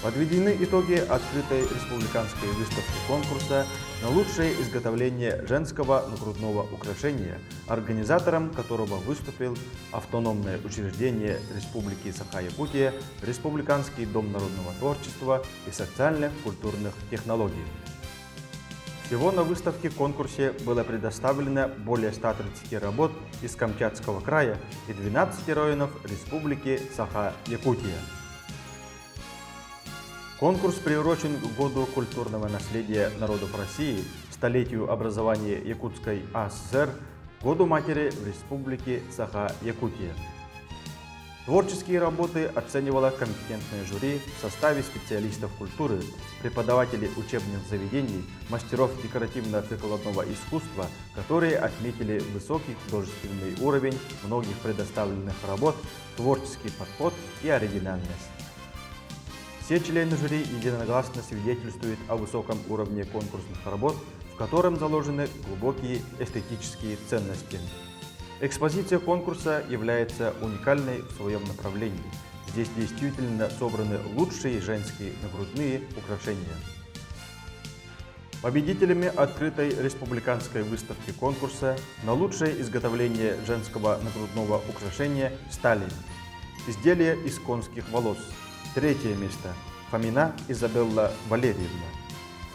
Подведены итоги открытой республиканской выставки конкурса на лучшее изготовление женского нагрудного украшения, организатором которого выступил автономное учреждение Республики Саха-Якутия, Республиканский дом народного творчества и социальных культурных технологий. Всего на выставке-конкурсе было предоставлено более 130 работ из Камчатского края и 12 районов Республики Саха-Якутия. Конкурс приурочен к Году культурного наследия народов России, столетию образования Якутской АССР, Году матери в Республике Саха-Якутия. Творческие работы оценивало компетентное жюри в составе специалистов культуры, преподавателей учебных заведений, мастеров декоративно-прикладного искусства, которые отметили высокий художественный уровень многих предоставленных работ, творческий подход и оригинальность. Все члены жюри единогласно свидетельствуют о высоком уровне конкурсных работ, в котором заложены глубокие эстетические ценности. Экспозиция конкурса является уникальной в своем направлении. Здесь действительно собраны лучшие женские нагрудные украшения. Победителями открытой республиканской выставки конкурса на лучшее изготовление женского нагрудного украшения стали изделия из конских волос. Третье место – Фомина Изабелла Валерьевна.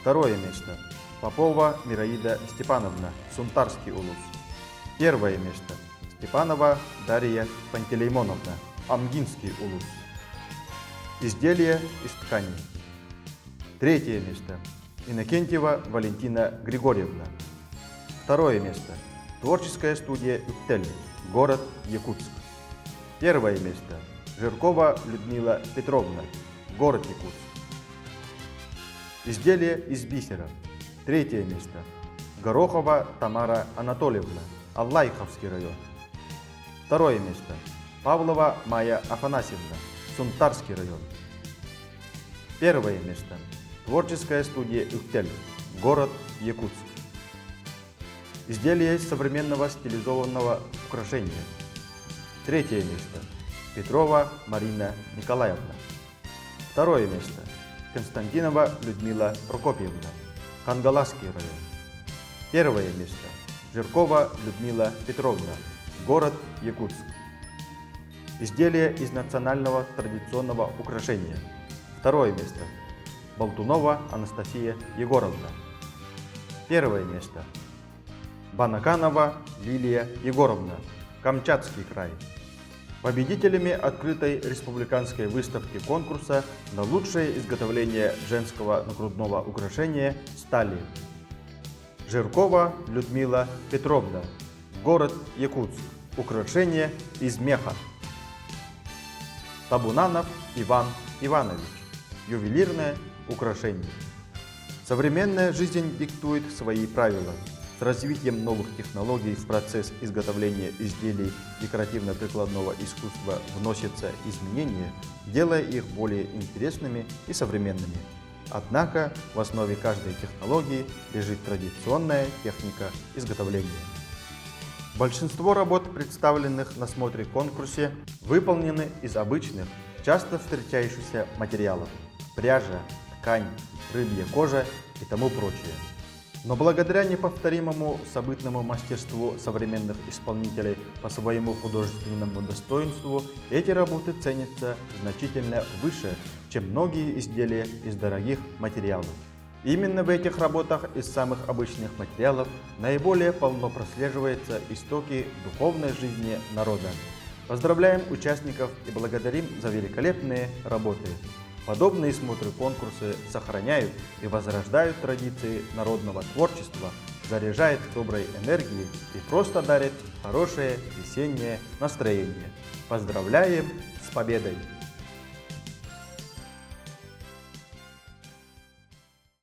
Второе место – Попова Мираида Степановна, Сунтарский улус. Первое место – Степанова Дарья Пантелеймоновна, Амгинский улус. Изделия из ткани. Третье место – Иннокентьева Валентина Григорьевна. Второе место – Творческая студия «Иттель», город Якутск. Первое место – Жиркова Людмила Петровна, город Якутск. Изделия из бисера. Третье место – Горохова Тамара Анатольевна, Аллайховский район. Второе место – Павлова Майя Афанасьевна, Сунтарский район. Первое место – Творческая студия «Иттель», город Якутск. Изделия из современного стилизованного украшения. Третье место – Петрова Марина Николаевна. Второе место – Константинова Людмила Прокопьевна, Хангаласский район. Первое место – Жиркова Людмила Петровна, город Якутск. Изделия из национального традиционного украшения. Второе место – Болтунова Анастасия Егоровна. Первое место – Банаканова Лилия Егоровна, Камчатский край. Победителями открытой республиканской выставки конкурса на лучшее изготовление женского нагрудного украшения стали Жиркова Людмила Петровна, город Якутск, украшение из меха. Табунанов Иван Иванович, ювелирное украшение. Современная жизнь диктует свои правила. С развитием новых технологий в процесс изготовления изделий декоративно-прикладного искусства вносятся изменения, делая их более интересными и современными. Однако в основе каждой технологии лежит традиционная техника изготовления. Большинство работ, представленных на смотре-конкурсе, выполнены из обычных, часто встречающихся материалов – пряжа, ткань, рыбья кожа и тому прочее. Но благодаря неповторимому событному мастерству современных исполнителей по своему художественному достоинству, эти работы ценятся значительно выше, чем многие изделия из дорогих материалов. Именно в этих работах из самых обычных материалов наиболее полно прослеживаются истоки духовной жизни народа. Поздравляем участников и благодарим за великолепные работы. Подобные смотры-конкурсы сохраняют и возрождают традиции народного творчества, заряжают доброй энергией и просто дарят хорошее весеннее настроение. Поздравляем с победой!